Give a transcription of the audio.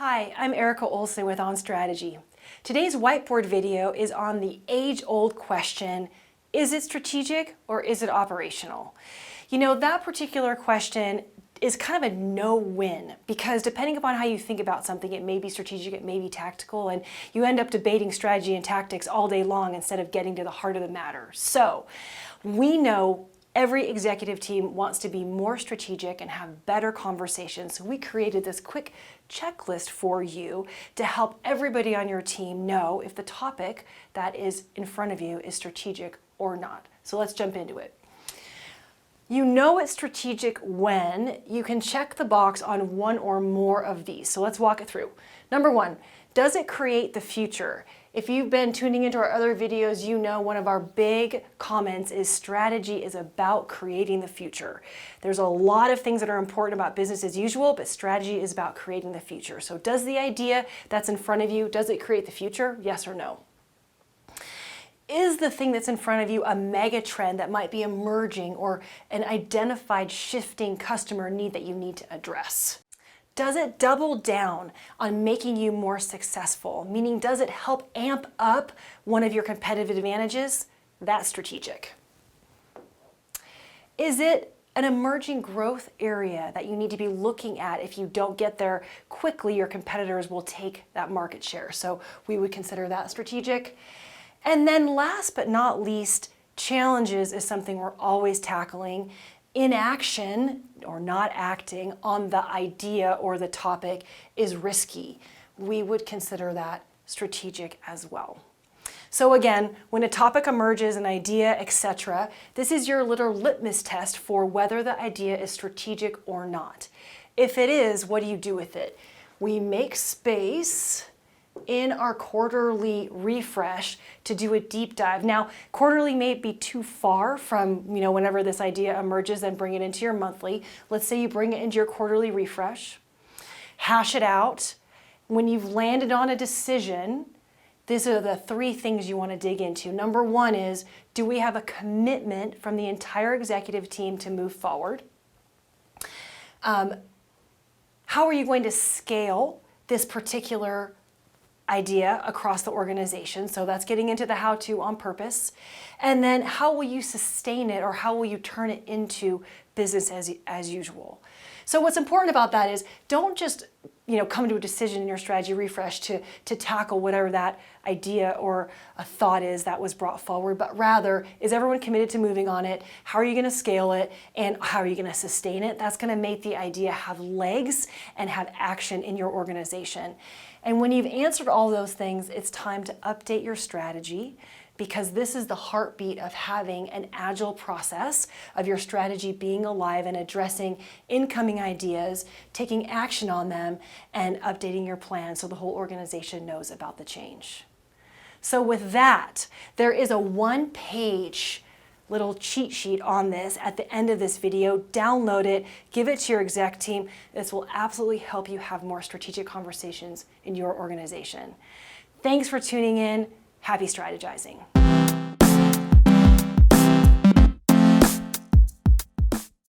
Hi, I'm Erica Olson with On Strategy. Today's whiteboard video is on the age-old question, is it strategic or is it operational? You know, that particular question is kind of a no-win because depending upon how you think about something, it may be strategic, it may be tactical, and you end up debating strategy and tactics all day long instead of getting to the heart of the matter. So, we know every executive team wants to be more strategic and have better conversations. So we created this quick checklist for you to help everybody on your team know if the topic that is in front of you is strategic or not. So let's jump into it. You know it's strategic when you can check the box on one or more of these. So let's walk it through. Number one, does it create the future? If you've been tuning into our other videos, you know one of our big comments is strategy is about creating the future. There's a lot of things that are important about business as usual, but strategy is about creating the future. So does the idea that's in front of you, does it create the future? Yes or no? Is the thing that's in front of you a mega trend that might be emerging or an identified shifting customer need that you need to address? Does it double down on making you more successful? Meaning, does it help amp up one of your competitive advantages? That's strategic. Is it an emerging growth area that you need to be looking at? If you don't get there quickly, your competitors will take that market share. So we would consider that strategic. And then last but not least, challenges is something we're always tackling. Inaction or not acting on the idea or the topic is risky. We would consider that strategic as well. So again, when a topic emerges, an idea, etc., this is your little litmus test for whether the idea is strategic or not. If it is, what do you do with it? We make space in our quarterly refresh to do a deep dive. Now, quarterly may be too far from, whenever this idea emerges and bring it into your monthly. Let's say you bring it into your quarterly refresh, hash it out. When you've landed on a decision, these are the three things you want to dig into. Number one is, do we have a commitment from the entire executive team to move forward? How are you going to scale this particular idea across the organization? So that's getting into the how-to on purpose. And then how will you sustain it, or how will you turn it into business as usual? So what's important about that is don't just come to a decision in your strategy refresh to tackle whatever that idea or a thought is that was brought forward, but rather, is everyone committed to moving on it? How are you going to scale it? And how are you going to sustain it? That's going to make the idea have legs and have action in your organization. And when you've answered all those things, it's time to update your strategy, because this is the heartbeat of having an agile process of your strategy being alive and addressing incoming ideas, taking action on them, and updating your plan so the whole organization knows about the change. So with that, there is a one-page little cheat sheet on this at the end of this video. Download it, give it to your exec team. This will absolutely help you have more strategic conversations in your organization. Thanks for tuning in. Happy strategizing.